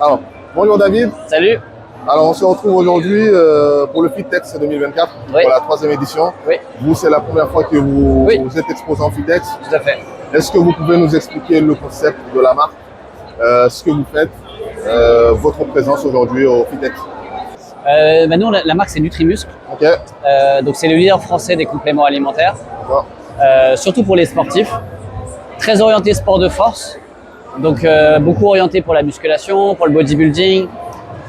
Alors, bonjour David. Salut. Alors, on se retrouve aujourd'hui pour le Fitex 2024, Oui. pour la 3e édition. Oui. Vous, c'est la première fois que vous êtes exposé en Fitex. Tout à fait. Est-ce que vous pouvez nous expliquer le concept de la marque, ce que vous faites, votre présence aujourd'hui au Fitex? Nous, la marque, c'est Nutrimuscle. Ok. Donc, c'est le leader français des compléments alimentaires, D'accord. surtout pour les sportifs. Très orienté sport de force. Donc, beaucoup orienté pour la musculation, pour le bodybuilding,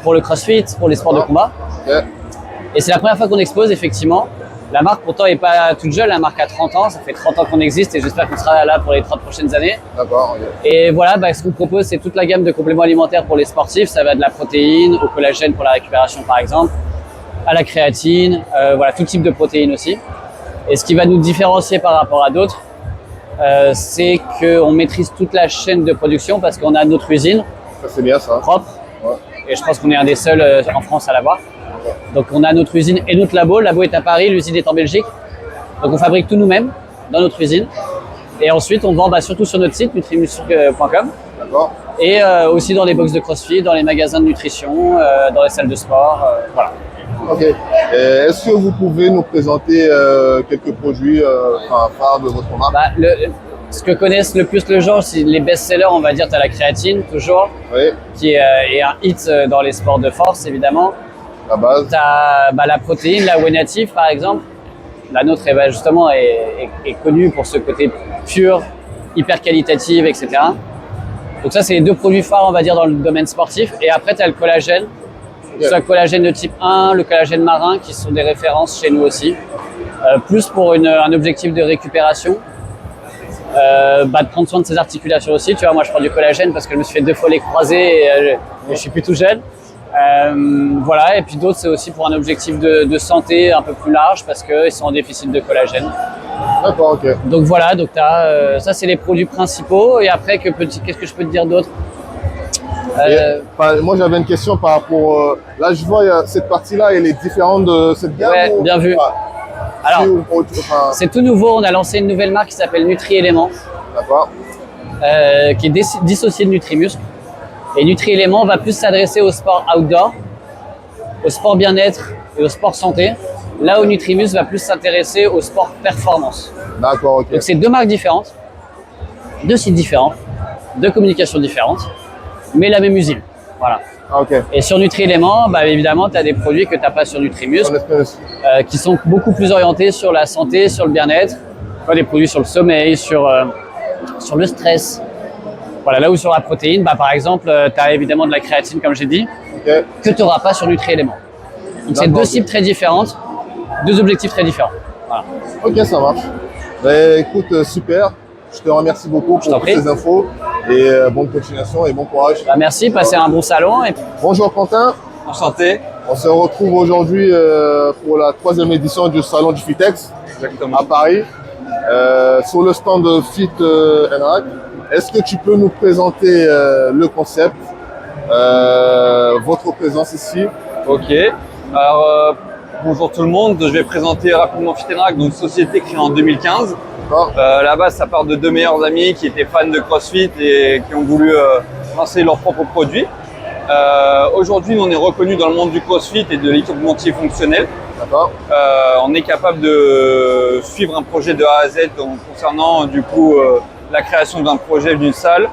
pour le crossfit, pour les sports de combat. Ok. Et c'est la première fois qu'on expose, effectivement. La marque, pourtant, n'est pas toute jeune. La marque a 30 ans. Ça fait 30 ans qu'on existe et j'espère qu'on sera là pour les 30 prochaines années. D'accord. Ok. Et voilà, ce qu'on propose, c'est toute la gamme de compléments alimentaires pour les sportifs. Ça va de la protéine au collagène pour la récupération, par exemple, à la créatine, voilà, tout type de protéines aussi. Et ce qui va nous différencier par rapport à d'autres, c'est qu'on maîtrise toute la chaîne de production parce qu'on a notre usine Ça, c'est bien ça. propre. Ouais. Et je pense qu'on est un des seuls en France à l'avoir. Donc on a notre usine et notre labo. Le labo est à Paris, l'usine est en Belgique. Donc on fabrique tout nous-mêmes dans notre usine. Et ensuite on vend surtout sur notre site nutrimuscle.com. D'accord. Et aussi dans les box de CrossFit, dans les magasins de nutrition, dans les salles de sport, voilà. Ok. Est-ce que vous pouvez nous présenter quelques produits phares de votre marque? Ce que connaissent le plus le genre, c'est les best-sellers, on va dire, tu as la créatine, toujours, Oui. qui est un hit dans les sports de force, évidemment. La base. Tu as la protéine, la whey native, par exemple. La nôtre, justement, est connue pour ce côté pur, hyper qualitative, etc. Donc ça, c'est les deux produits phares, on va dire, dans le domaine sportif. Et après, tu as le collagène. Soit le collagène de type 1, le collagène marin, qui sont des références chez nous aussi. Plus pour un objectif de récupération. De prendre soin de ses articulations aussi. Tu vois, moi, je prends du collagène parce que je me suis fait 2 fois les croisés et je suis plus tout jeune. Voilà, et puis d'autres, c'est aussi pour un objectif de santé un peu plus large parce qu'ils sont en déficit de collagène. D'accord, ok. Donc voilà, donc ça, c'est les produits principaux. Et après, qu'est-ce que je peux te dire d'autre? Moi, j'avais une question par rapport. Là, je vois cette partie-là, elle est différente de cette gamme. Ouais, bien vu. Alors, Enfin, c'est tout nouveau. On a lancé une nouvelle marque qui s'appelle Nutri-Éléments, d'accord. qui est dissociée de Nutrimuscle. Et Nutri-Éléments va plus s'adresser au sport outdoor, au sport bien-être et au sport santé. Là où Nutrimuscle va plus s'intéresser au sport performance. D'accord, ok. Donc, c'est 2 marques différentes, 2 sites différents, 2 communications différentes, mais la même usine. Voilà. Ah, ok. Et sur Nutri-Éléments, évidemment, tu as des produits que tu n'as pas sur Nutrimuscle, qui sont beaucoup plus orientés sur la santé, sur le bien-être. Des produits sur le sommeil, sur le stress. Voilà, là où sur la protéine, par exemple, tu as évidemment de la créatine, comme j'ai dit, Ok. que tu n'auras pas sur Nutri-Éléments. Donc c'est 2 cibles très différentes, 2 objectifs très différents. Voilà. Ok, ça marche. Écoute, super. Je te remercie beaucoup pour toutes ces infos et bonne continuation et bon courage. Merci, passez un bon salon. Bonjour Quentin. Enchanté. On se retrouve aujourd'hui pour la 3e édition du salon du Fitex à Paris, sur le stand de Fit NRAC. Est-ce que tu peux nous présenter le concept, votre présence ici? Ok. Alors, bonjour tout le monde. Je vais présenter rapidement Fit NRAC, donc société créée en 2015. À la base, ça part de 2 meilleurs amis qui étaient fans de CrossFit et qui ont voulu lancer leurs propres produits. Aujourd'hui, on est reconnu dans le monde du CrossFit et de l'équipementier fonctionnel. D'accord. On est capable de suivre un projet de A à Z concernant du coup la création d'un projet, d'une salle.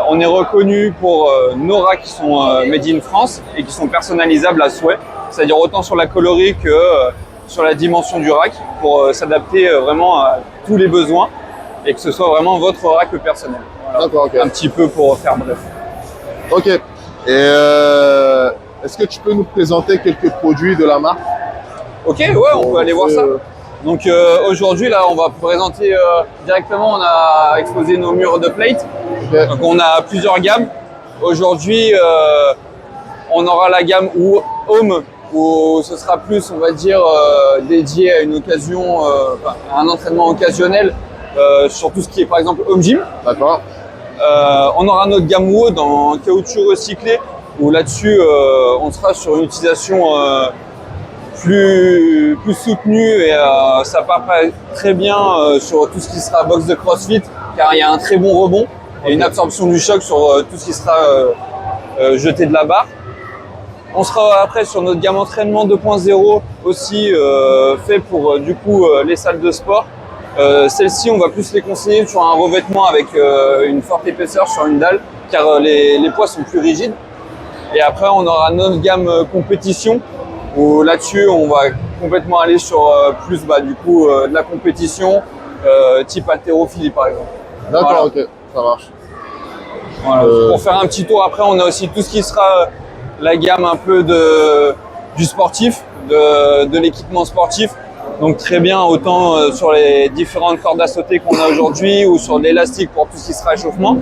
On est reconnu pour nos racks qui sont made in France et qui sont personnalisables à souhait, c'est-à-dire autant sur la colorie que sur la dimension du rack pour s'adapter vraiment à tous les besoins et que ce soit vraiment votre rack personnel. Voilà. D'accord, ok. Un petit peu pour faire bref. Ok. Et est-ce que tu peux nous présenter quelques produits de la marque? Ok, ouais, on peut aller voir ça. Donc aujourd'hui, là, on va présenter directement, on a exposé nos murs de plate. Okay. Donc on a plusieurs gammes. Aujourd'hui, on aura la gamme Home, où ce sera plus, on va dire, dédié à une occasion, à un entraînement occasionnel sur tout ce qui est, par exemple, Home Gym. D'accord. On aura notre gamme Wood en caoutchouc recyclé, où là-dessus, on sera sur une utilisation plus soutenue et ça part très bien sur tout ce qui sera box de CrossFit, car il y a un très bon rebond et une absorption du choc sur tout ce qui sera jeter de la barre. On sera après sur notre gamme entraînement 2.0 aussi fait pour du coup les salles de sport. Celles-ci, on va plus les conseiller sur un revêtement avec une forte épaisseur sur une dalle car les poids sont plus rigides. Et après, on aura notre gamme compétition où là-dessus, on va complètement aller sur plus du coup de la compétition type haltérophilie par exemple. D'accord, Voilà. ok, ça marche. Voilà. Pour faire un petit tour, après, on a aussi tout ce qui sera la gamme un peu du sportif, de l'équipement sportif. Donc très bien, autant sur les différentes cordes à sauter qu'on a aujourd'hui ou sur l'élastique pour tout ce qui sera échauffement.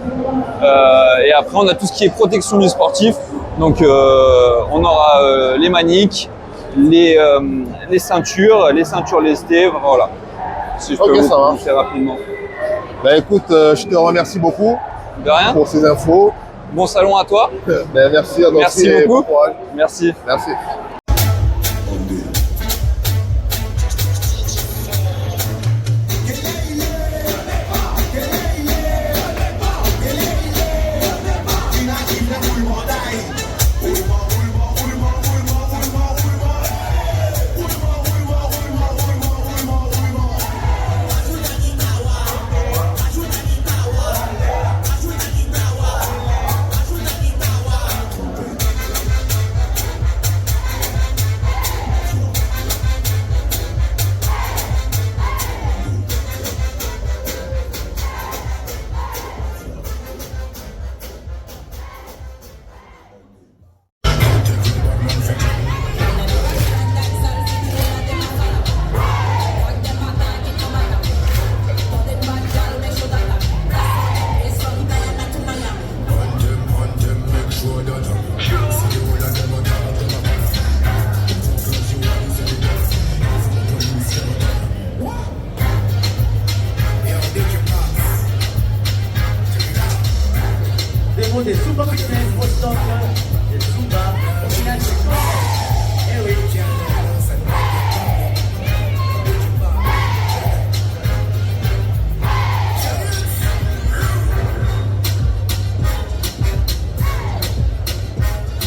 Et après, on a tout ce qui est protection du sportif. Donc on aura les maniques, les ceintures lestées, voilà. Si je peux vous commencer rapidement. Ben écoute, je te remercie beaucoup De rien. pour ces infos. Bon salon à toi. Ben merci à toi Merci aussi et beaucoup. bon courage. Merci. Merci. Des Zumba Fitness au centre de Zumba Combination. Eh oui.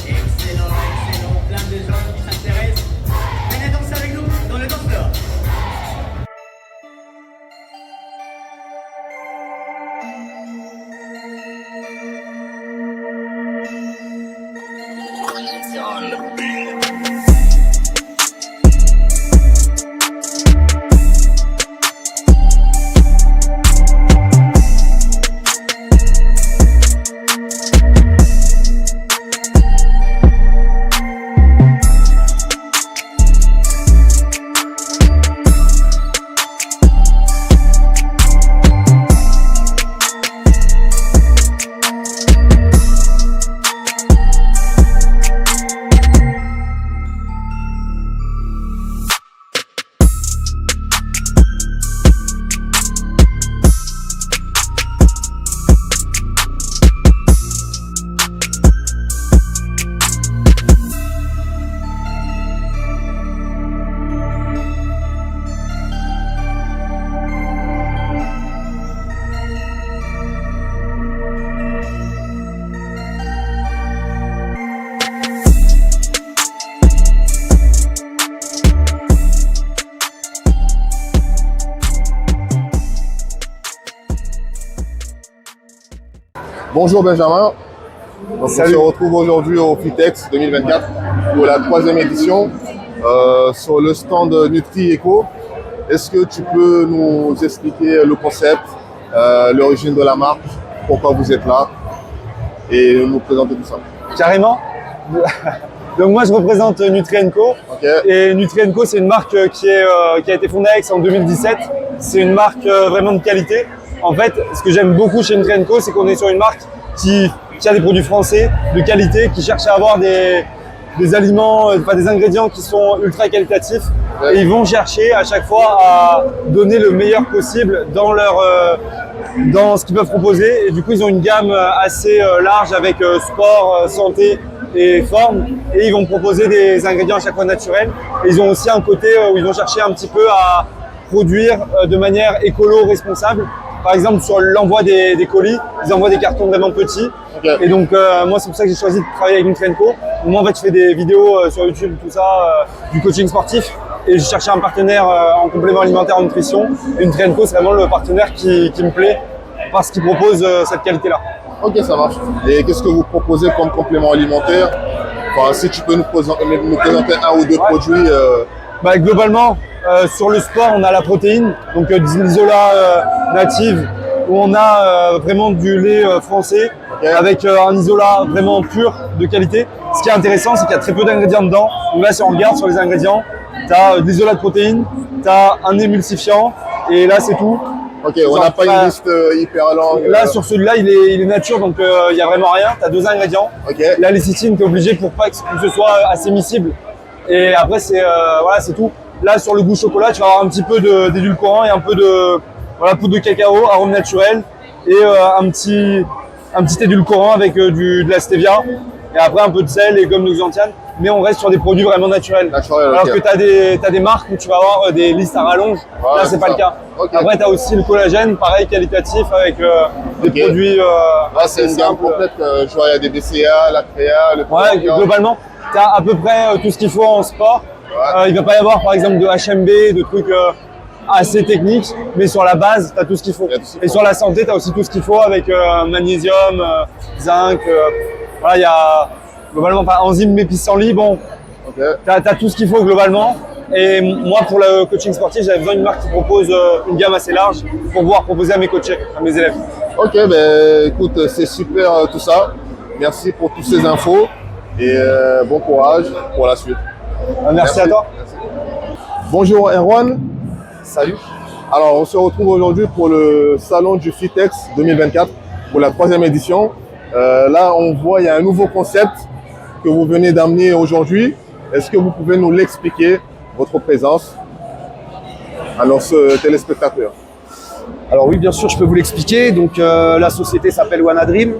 Excellent, excellent. Plein de gens qui s'intéressent. Venez danser avec nous dans le danseur. Bonjour Benjamin. Donc, on se retrouve aujourd'hui au Fitex 2024 pour la 3e édition sur le stand Nutri Eco. Est-ce que tu peux nous expliquer le concept, l'origine de la marque, pourquoi vous êtes là et nous présenter tout ça? Carrément. Donc moi je représente Nutri Co. Okay. Et Nutri Co c'est une marque qui a été fondée à Aix en 2017. C'est une marque vraiment de qualité. En fait, ce que j'aime beaucoup chez Nutri Co, c'est qu'on est sur une marque qui a des produits français de qualité, qui cherche à avoir des aliments, des ingrédients qui sont ultra qualitatifs. Ouais. Et ils vont chercher à chaque fois à donner le meilleur possible dans ce qu'ils peuvent proposer. Et du coup, ils ont une gamme assez large avec sport, santé et forme. Et ils vont proposer des ingrédients à chaque fois naturels. Et ils ont aussi un côté où ils vont chercher un petit peu à produire de manière écolo responsable. par exemple, sur l'envoi des colis, ils envoient des cartons vraiment petits. Ok. Et donc, moi, c'est pour ça que j'ai choisi de travailler avec une Trainco. Moi, en fait, je fais des vidéos sur YouTube, tout ça, du coaching sportif. Et je cherchais un partenaire en complément alimentaire en nutrition. Et une Trainco, c'est vraiment le partenaire qui me plaît parce qu'il propose cette qualité-là. Ok, ça marche. Et qu'est-ce que vous proposez comme complément alimentaire? Enfin, si tu peux nous présenter un ou deux produits. Bah, globalement, sur le sport, on a la protéine, donc l'isola native, où on a vraiment du lait français, avec un isola vraiment pur, de qualité. Ce qui est intéressant, c'est qu'il y a très peu d'ingrédients dedans. Donc là, si on regarde sur les ingrédients, tu as de l'isola de protéines, tu as un émulsifiant, et là, c'est tout. Ok, on n'a pas une liste hyper longue. Là, sur celui-là, il est nature, donc il n'y a vraiment rien. Tu as 2 ingrédients. Ok. La lécithine, tu es obligé pour pas que ce soit assez miscible. Et après, c'est voilà, c'est tout. Là, sur le goût chocolat, tu vas avoir un petit peu d'édulcorant et un peu de poudre de cacao, arôme naturel, et un petit édulcorant avec de la stevia. Et après, un peu de sel et gomme de xanthiane. Mais on reste sur des produits vraiment naturels. Alors ok. que tu as des marques où tu vas avoir des listes à rallonge. Ouais, là, c'est pas ça. le cas. Ok. Après, tu as aussi le collagène, pareil, qualitatif, avec des Ok. produits Là, c'est une gamme simples. complète. Je vois, il y a des BCA, la créa, le Ouais, Protein. globalement, tu as à peu près tout ce qu'il faut en sport. Ouais. Il va pas y avoir, par exemple, de HMB, de trucs assez techniques, mais sur la base, tu as tout ce qu'il faut. Il y a tout ce qu'il Et faut. sur la santé, tu as aussi tout ce qu'il faut avec magnésium, zinc. Voilà, il y a globalement pas enzymes mais pissenlit. Bon, Ok. tu as tout ce qu'il faut globalement. Et moi, pour le coaching sportif, j'avais besoin d'une marque qui propose une gamme assez large pour pouvoir proposer à mes coachés, à mes élèves. Ok, ben écoute, c'est super tout ça. Merci pour toutes ces infos et bon courage pour la suite. Merci à toi. Bonjour Erwan. Salut. Alors, on se retrouve aujourd'hui pour le salon du Fitex 2024 pour la 3e édition. Là, on voit il y a un nouveau concept que vous venez d'amener aujourd'hui. Est-ce que vous pouvez nous l'expliquer, votre présence, à nos téléspectateurs? Alors oui, bien sûr, je peux vous l'expliquer. Donc la société s'appelle Wanadream.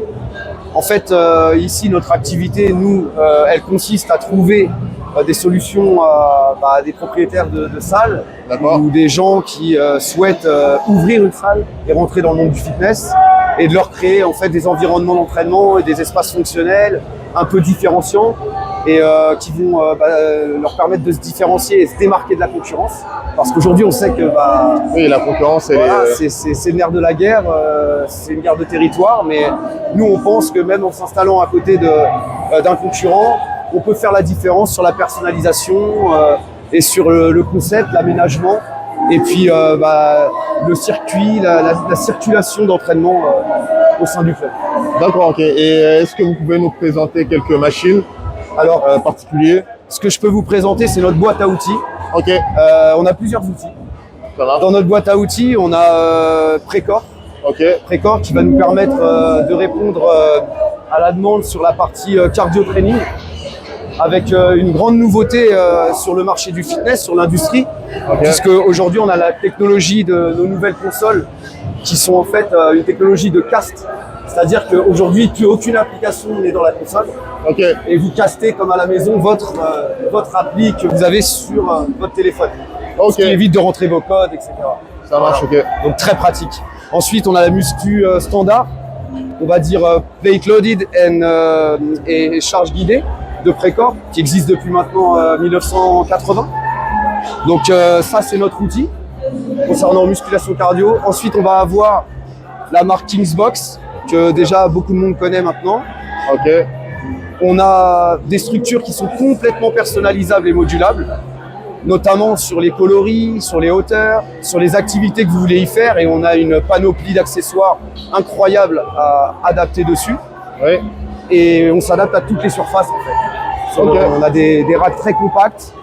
En fait, ici, notre activité, nous, elle consiste à trouver des solutions à des propriétaires de salles D'accord. ou des gens qui souhaitent ouvrir une salle et rentrer dans le monde du fitness et de leur créer en fait des environnements d'entraînement et des espaces fonctionnels un peu différenciants et qui vont leur permettre de se différencier et se démarquer de la concurrence. Parce qu'aujourd'hui, on sait que Oui, la concurrence, elle voilà, est... c'est le nerf de la guerre, c'est une guerre de territoire, mais nous on pense que même en s'installant à côté d'un concurrent, on peut faire la différence sur la personnalisation et sur le concept, l'aménagement, et puis le circuit, la circulation d'entraînement au sein du club. D'accord, ok. Et est-ce que vous pouvez nous présenter quelques machines Alors, particulières? ce que je peux vous présenter, c'est notre boîte à outils. Ok, On a plusieurs outils. ça va. Dans notre boîte à outils, on a Précor. Ok, Précor qui va nous permettre de répondre à la demande sur la partie cardio training avec une grande nouveauté sur le marché du fitness, sur l'industrie, puisque aujourd'hui on a la technologie de nos nouvelles consoles qui sont en fait une technologie de cast, c'est-à-dire qu'aujourd'hui plus aucune application n'est dans la console ok, et vous castez comme à la maison votre appli que vous avez sur votre téléphone, ok. ce qui évite de rentrer vos codes, etc. Ça marche, ok. Donc très pratique. Ensuite, on a la muscu standard, on va dire plate loaded et charge guidée de Précor, qui existe depuis maintenant 1980. Donc ça, c'est notre outil concernant musculation cardio. Ensuite, on va avoir la marque Kingsbox, que déjà beaucoup de monde connaît maintenant. Ok, On a des structures qui sont complètement personnalisables et modulables, notamment sur les coloris, sur les hauteurs, sur les activités que vous voulez y faire, et on a une panoplie d'accessoires incroyables à adapter dessus, oui, et on s'adapte à toutes les surfaces en fait. Ok. On a des racks très compacts,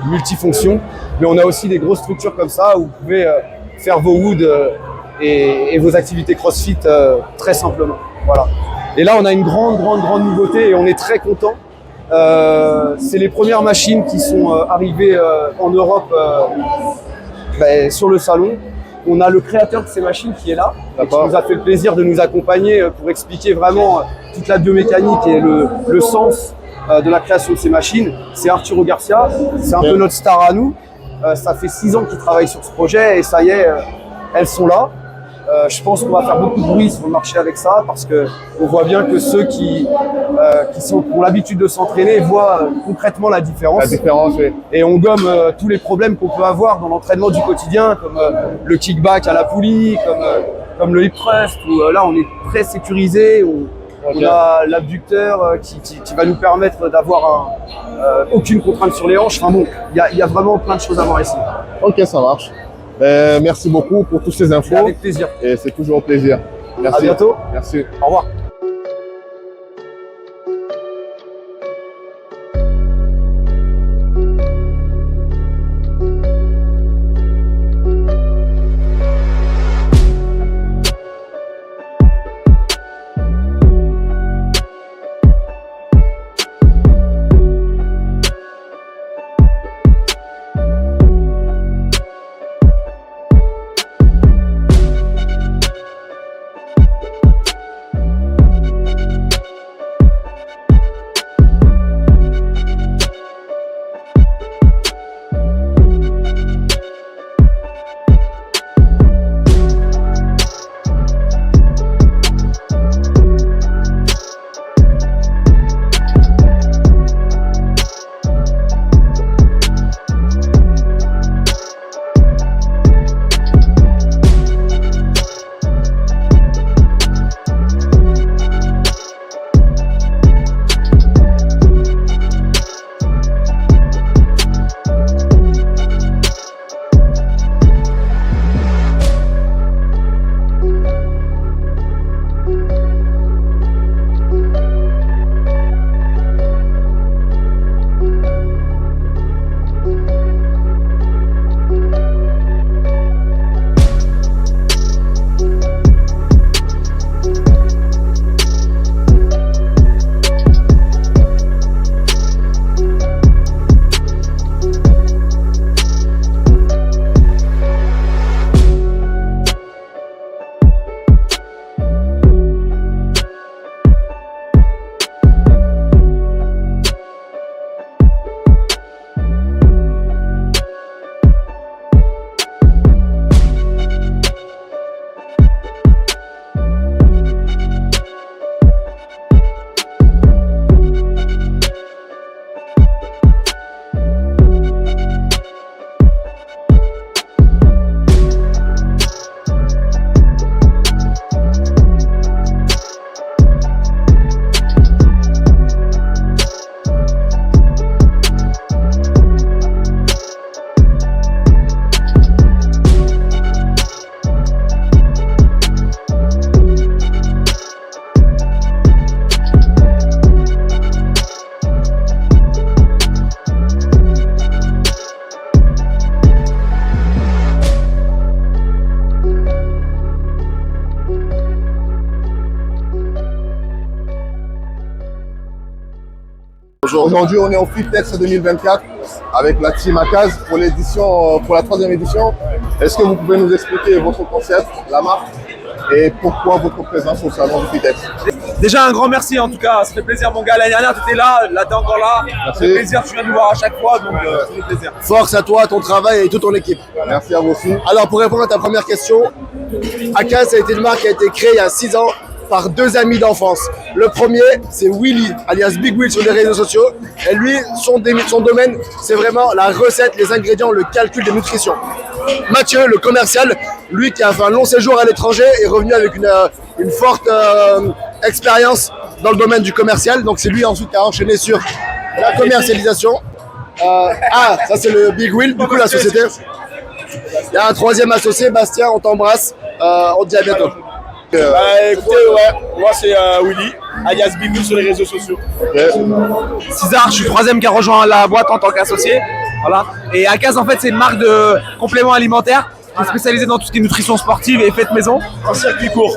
multifonctions, mais on a aussi des grosses structures comme ça où vous pouvez faire vos woods et vos activités CrossFit très simplement. Voilà. Et là, on a une grande nouveauté et on est très content. C'est les premières machines qui sont arrivées en Europe sur le salon. On a le créateur de ces machines qui est là, et qui nous a fait le plaisir de nous accompagner pour expliquer vraiment toute la biomécanique et le sens de la création de ces machines. C'est Arturo Garcia, c'est un peu notre star à nous. Ça fait 6 ans qu'il travaille sur ce projet et ça y est, elles sont là. Je pense qu'on va faire beaucoup de bruit sur le marché avec ça parce que on voit bien que ceux qui ont l'habitude de s'entraîner voient concrètement la différence. La différence, oui. Et on gomme tous les problèmes qu'on peut avoir dans l'entraînement du quotidien, comme le kickback à la poulie, comme le hip thrust, où là on est très sécurisé, on a l'abducteur qui va nous permettre d'avoir aucune contrainte sur les hanches. Enfin bon, il y a vraiment plein de choses à voir ici. Ok, ça marche. Merci beaucoup pour toutes ces infos. Avec plaisir. Et c'est toujours un plaisir. Merci. À bientôt. Merci. Au revoir. Aujourd'hui, on est au Fitex 2024 avec la team Akaz pour l'édition, pour la 3e édition. Est-ce que vous pouvez nous expliquer votre concept, la marque et pourquoi votre présence au salon du Fitex? Déjà un grand merci en tout cas, ça fait plaisir mon gars. L'année dernière tu étais là t'es encore là. Ça fait plaisir, tu viens nous voir à chaque fois, donc ça fait plaisir. Force à toi, à ton travail et toute ton équipe. Merci à vous aussi. Alors pour répondre à ta première question, Akaz a été une marque qui a été créée il y a 6 ans par 2 amis d'enfance. Le premier, c'est Willy, alias Big Will sur les réseaux sociaux. Et lui, son domaine, c'est vraiment la recette, les ingrédients, le calcul des nutritions. Mathieu, le commercial, lui qui a fait un long séjour à l'étranger, est revenu avec une forte expérience dans le domaine du commercial. Donc c'est lui ensuite qui a enchaîné sur la commercialisation. Ça c'est le Big Will, du coup la société. Il y a un troisième associé, Bastien, on t'embrasse. On te dit à bientôt. Écoutez, moi c'est Willy, alias Big Will sur les réseaux sociaux. César, je suis le 3e qui a rejoint la boîte en tant qu'associé. Voilà. Et Akaz en fait c'est une marque de compléments alimentaires qui est spécialisée dans tout ce qui est nutrition sportive et faits maison. En circuit court.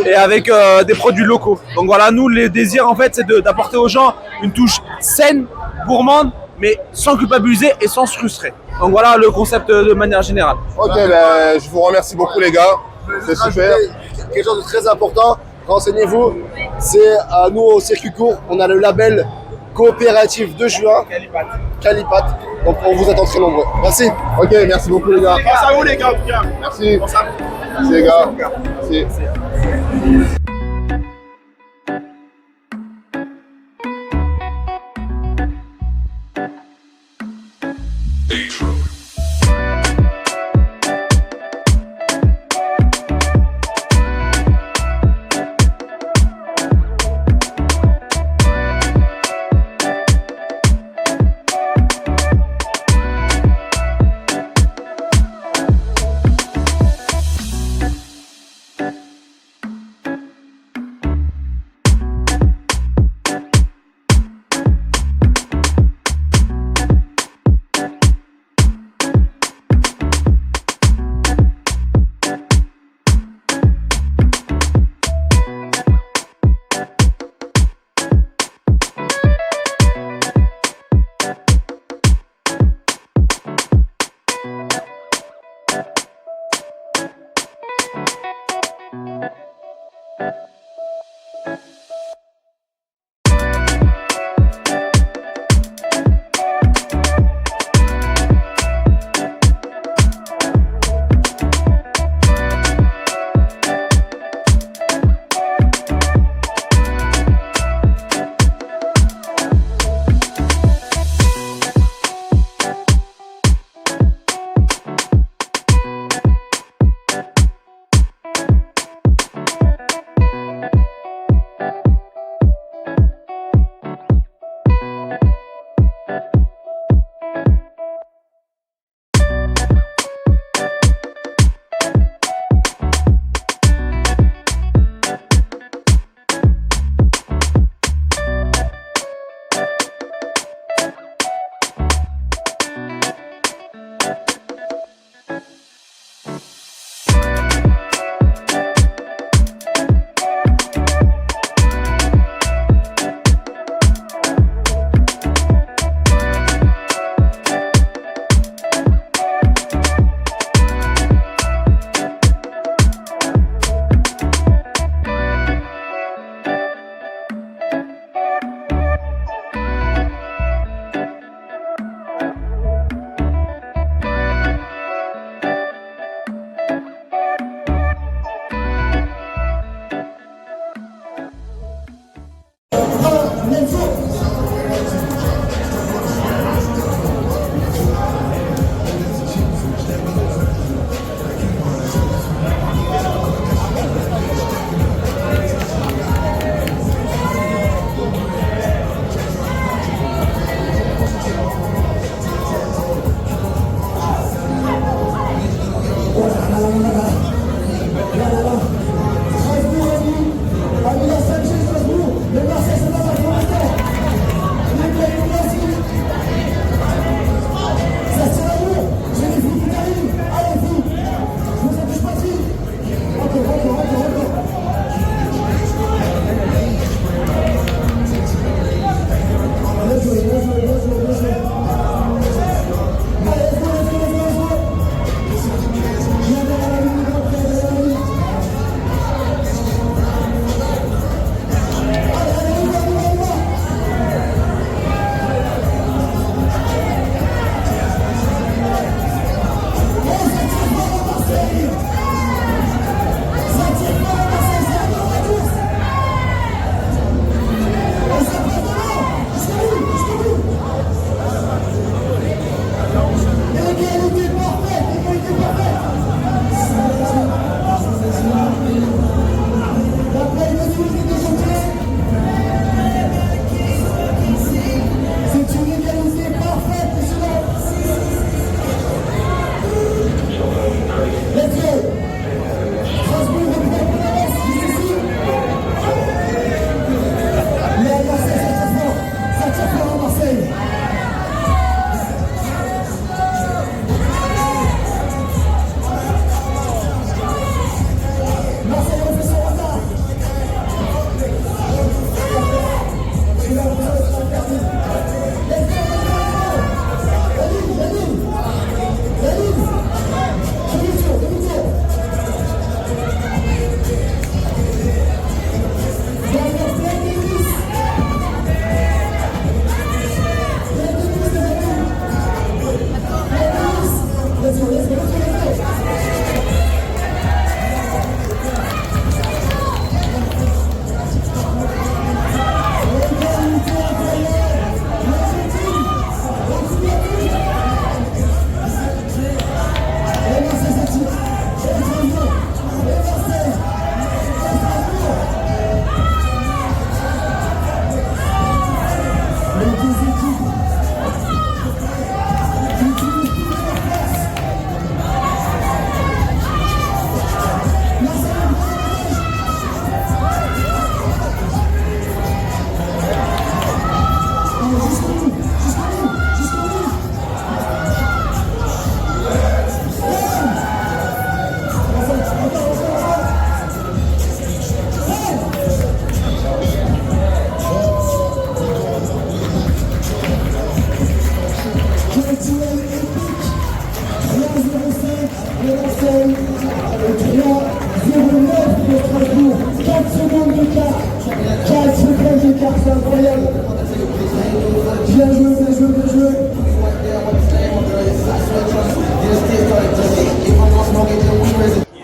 Et avec des produits locaux. Donc voilà, nous le désir en fait c'est d'apporter aux gens une touche saine, gourmande, mais sans culpabiliser et sans se frustrer. Donc voilà le concept de manière générale. Ok, je vous remercie beaucoup les gars. C'est super. Quelque chose de très important, renseignez-vous, c'est nous au circuit court, on a le label coopérative de juin. Calipat. Donc on vous attend très nombreux. Merci. Ok, merci beaucoup les gars. Pense à vous les gars, en tout cas. Merci. Pense à vous. Merci les gars. Merci.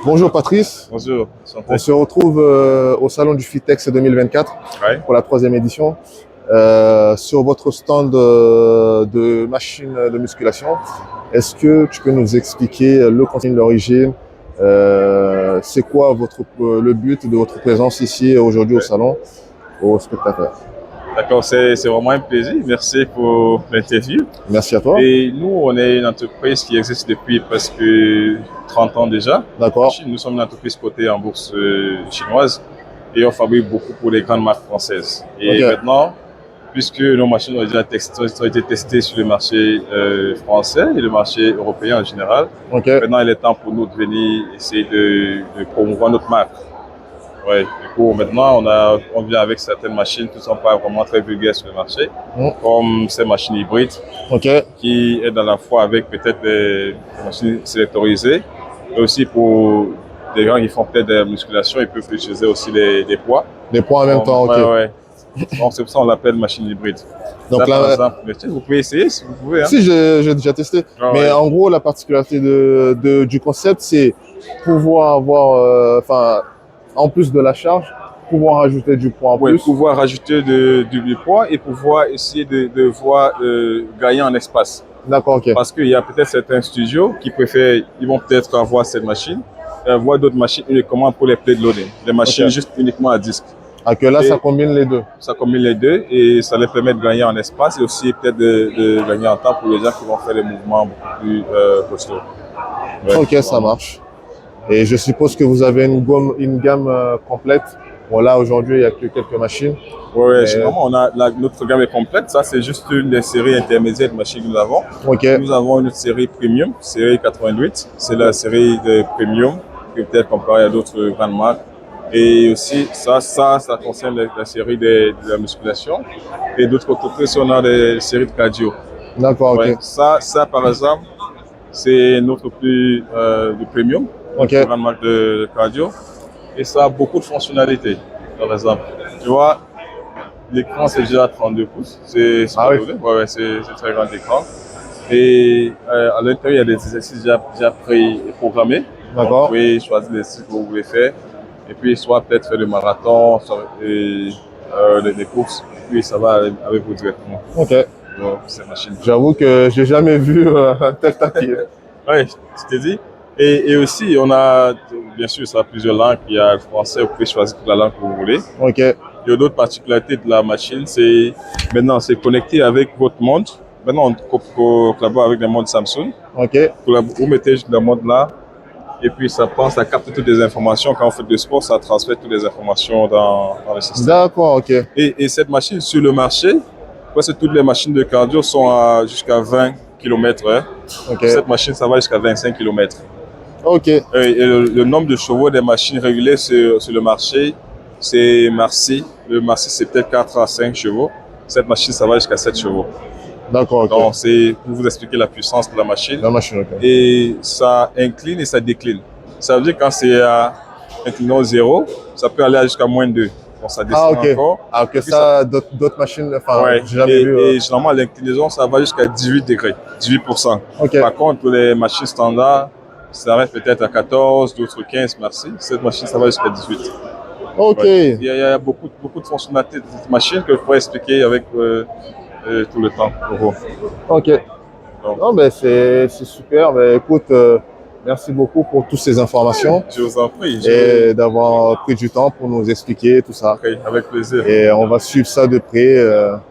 Bonjour Patrice. Bonjour. On se retrouve au salon du Fitex 2024 pour la 3e édition. Sur votre stand de machines de musculation, est-ce que tu peux nous expliquer le contenu, l'origine, c'est quoi le but de votre présence ici aujourd'hui au salon, aux spectateurs? D'accord, c'est vraiment un plaisir. Merci pour l'interview. Merci à toi. Et nous, on est une entreprise qui existe depuis presque 30 ans déjà. D'accord. Nous sommes une entreprise cotée en bourse chinoise et on fabrique beaucoup pour les grandes marques françaises. Et maintenant, puisque nos machines ont déjà ont été testées sur le marché français et le marché européen en général, maintenant il est temps pour nous de venir essayer de promouvoir notre marque. Ouais, du coup, maintenant, on vient avec certaines machines qui ne sont pas vraiment très vulgaires sur le marché, comme ces machines hybrides, qui aident à la fois avec peut-être des machines sélectorisées, mais aussi pour des gens qui font peut-être de la musculation, ils peuvent utiliser aussi des poids. Des poids en même temps, ouais. Donc, c'est pour ça qu'on l'appelle machine hybride. Donc ça, là, par exemple, vous pouvez essayer si vous pouvez. Hein. Si, j'ai déjà testé. Mais en gros, la particularité du concept, c'est pouvoir avoir, en plus de la charge, pouvoir rajouter du poids en plus. Pouvoir rajouter du poids et pouvoir essayer de voir gagner en espace. D'accord, ok. Parce qu'il y a peut-être certains studios qui préfèrent, ils vont peut-être avoir cette machine, avoir d'autres machines uniquement pour les plate loading, des machines juste uniquement à disque. Ah, que là, ça combine les deux. Ça combine les deux et ça les permet de gagner en espace et aussi peut-être de gagner en temps pour les gens qui vont faire des mouvements beaucoup plus costauds. Ouais, ok, ça marche. Et je suppose que vous avez une gamme complète. Bon, là, aujourd'hui, il n'y a que quelques machines. Oui, généralement, notre gamme est complète. Ça, c'est juste une des séries intermédiaires de machines que nous avons. Nous avons une série premium, série 88. C'est la série de premium, qui peut être comparée à d'autres grandes marques. Et aussi, ça concerne la série de la musculation. Et d'autre côté, on a des séries de cardio. D'accord, ok. Ça, par exemple, c'est notre plus de premium. Une grande marque de cardio et ça a beaucoup de fonctionnalités. Par exemple, tu vois, l'écran c'est déjà 32 pouces, c'est très grand écran. Et à l'intérieur, il y a des exercices déjà pré-programmés. D'accord. Vous pouvez choisir les exercices que vous voulez faire et puis soit peut-être faire le marathon, des courses, et puis ça va avec vous directement. Ok. Bon, cette machine. J'avoue que j'ai jamais vu un tel tapis. Oui, je t'ai dit. Et aussi, on a, bien sûr, ça a plusieurs langues. Il y a le français, vous pouvez choisir toute la langue que vous voulez. Ok. Il y a d'autres particularités de la machine, maintenant, c'est connecté avec votre montre. Maintenant, on collabore avec les montres Samsung. Ok. Vous mettez la montre là, et puis ça capte toutes les informations. Quand on fait du sport, ça transfère toutes les informations dans le système. D'accord, ok. Et cette machine, sur le marché, presque toutes les machines de cardio sont jusqu'à 20 km/h. Cette machine, ça va jusqu'à 25 km. Ok. Et le nombre de chevaux des machines régulées sur le marché, c'est Marcy. Le Marcy, c'est peut-être 4 à 5 chevaux. Cette machine, ça va jusqu'à 7 chevaux. D'accord, ok. Donc, c'est pour vous expliquer la puissance de la machine. La machine, ok. Et ça incline et ça décline. Ça veut dire que quand c'est à inclination 0, ça peut aller jusqu'à moins 2. Donc, ça descend encore. Ah, ok. Ça, d'autres machines, j'ai jamais vu. Et généralement, l'inclinaison, ça va jusqu'à 18 degrés, 18%. Okay. Par contre, pour les machines standards, ça reste peut-être à 14, d'autres 15, merci. Cette machine, ça va jusqu'à 18. Ok. Ouais. Il y a beaucoup de fonctionnalités de cette machine que je pourrais expliquer avec tout le temps. Ok. Donc. Non, ben c'est super. Ben, écoute, merci beaucoup pour toutes ces informations. Je vous en prie. Et d'avoir pris du temps pour nous expliquer tout ça. Okay, avec plaisir. Et on va suivre ça de près.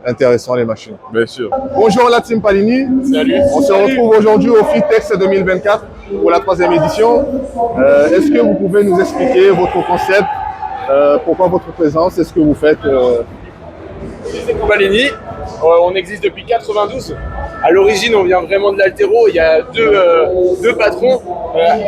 Intéressant les machines. Bien sûr. Bonjour la team Palini. Salut. On se retrouve aujourd'hui au Fitex 2024 pour la 3e édition. Est-ce que vous pouvez nous expliquer votre concept, pourquoi votre présence, est-ce que vous faites C'est Palini. On existe depuis 92. À l'origine, on vient vraiment de l'haltéro. Il y a deux patrons.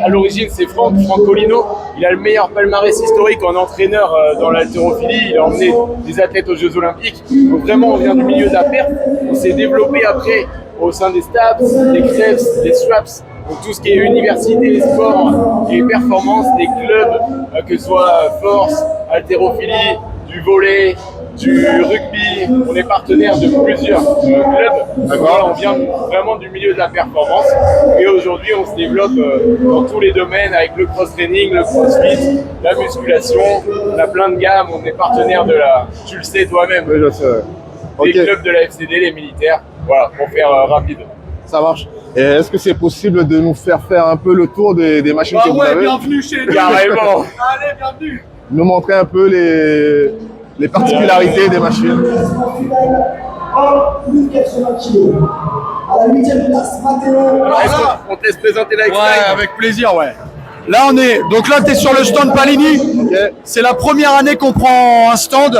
À l'origine, c'est Franck Colino. Il a le meilleur palmarès historique en entraîneur dans l'haltérophilie. Il a emmené des athlètes aux Jeux Olympiques. Donc vraiment, on vient du milieu de la perf. On s'est développé après au sein des STAPS, des CREPS, des SWAPS Donc tout ce qui est université, sport et performance, des clubs, que ce soit force, haltérophilie, du volley, du rugby, on est partenaire de plusieurs clubs. Voilà, on vient vraiment du milieu de la performance et aujourd'hui on se développe dans tous les domaines avec le cross-training, le crossfit, la musculation, on a plein de gammes, on est partenaire de la, tu le sais toi-même, Oui, je sais. des Ok, clubs de la FCD, les militaires, voilà, pour faire rapide. ça marche. Et est-ce que c'est possible de nous faire un peu le tour des machines que vous avez? bienvenue chez nous. Carrément. Allez, bienvenue. Nous montrer un peu les particularités des machines. 80 kg. À la 8e place, Mathéo. Est-ce qu'on te laisse présenter la Ouais, avec plaisir, ouais. Là, donc là, tu es sur le stand Palini. Ok. C'est la première année qu'on prend un stand.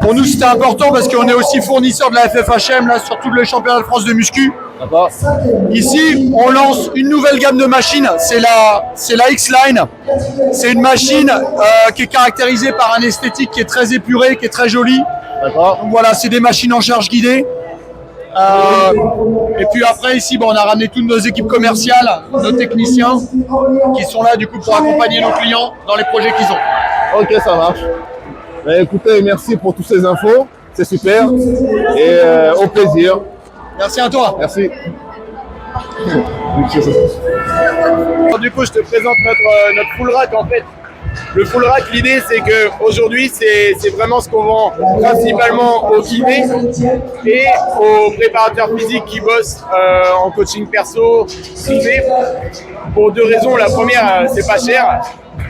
Pour nous, c'était important parce qu'on est aussi fournisseur de la FFHM, là, sur tout le championnat de France de muscu. D'accord. Ici, on lance une nouvelle gamme de machines. C'est la X-Line. C'est une machine qui est caractérisée par un esthétique qui est très épuré, qui est très joli. D'accord. Donc voilà, c'est des machines en charge guidée. Et puis après, ici, on a ramené toutes nos équipes commerciales, nos techniciens, qui sont là du coup pour accompagner nos clients dans les projets qu'ils ont. Ok, ça marche. Ben, écoutez, merci pour toutes ces infos. C'est super. Et au plaisir. Merci à toi. Merci. Alors, du coup, je te présente notre full rack en fait. Le full rack, l'idée c'est que aujourd'hui c'est vraiment ce qu'on vend principalement aux kinés et aux préparateurs physiques qui bossent en coaching perso, privé. Pour deux raisons. La première, c'est pas cher.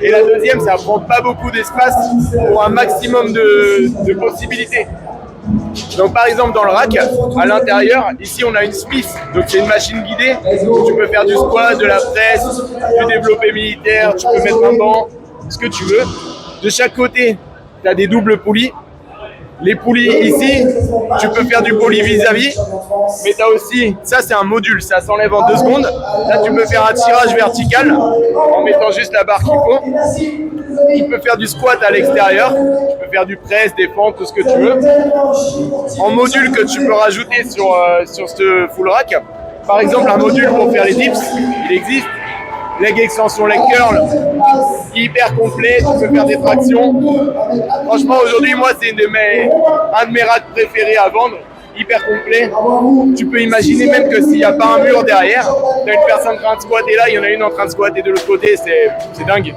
Et la deuxième, ça prend pas beaucoup d'espace pour un maximum de possibilités. Donc par exemple dans le rack, à l'intérieur, ici on a une Smith, donc c'est une machine guidée où tu peux faire du squat, de la presse, du développé militaire, tu peux mettre un banc, ce que tu veux. De chaque côté, tu as des doubles poulies. Les poulies ici, tu peux faire du poly vis-à-vis, mais tu as aussi, ça c'est un module, ça s'enlève en 2 secondes. Là tu peux faire un tirage vertical en mettant juste la barre qu'il faut. Tu peux faire du squat à l'extérieur, tu peux faire du press, des fentes, tout ce que tu veux. En module que tu peux rajouter sur ce full rack, par exemple un module pour faire les dips, il existe. Leg extension, leg curl, hyper complet, tu peux faire des tractions. Franchement, aujourd'hui, moi, c'est un de mes racks préférés à vendre, hyper complet. Tu peux imaginer même que s'il n'y a pas un mur derrière, tu as une personne en train de squatter là, il y en a une en train de squatter de l'autre côté, c'est dingue.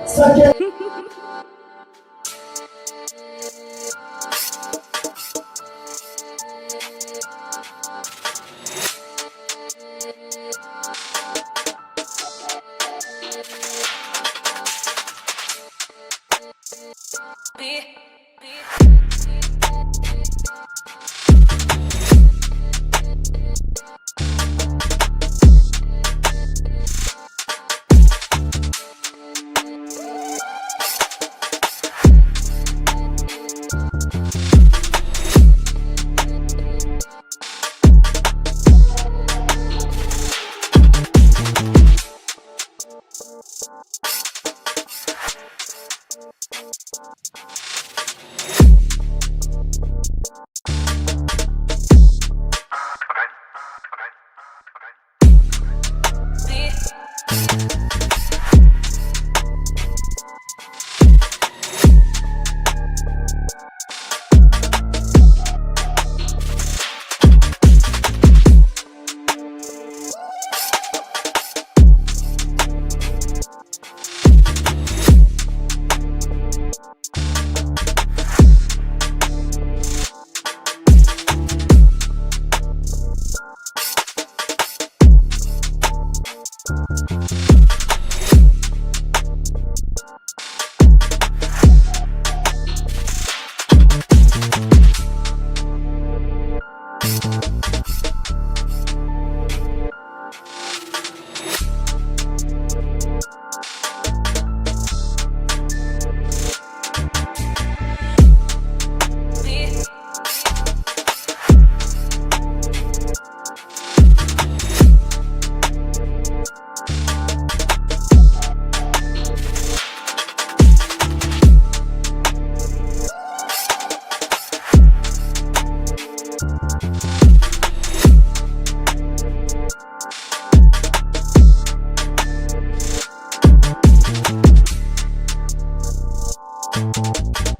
Thank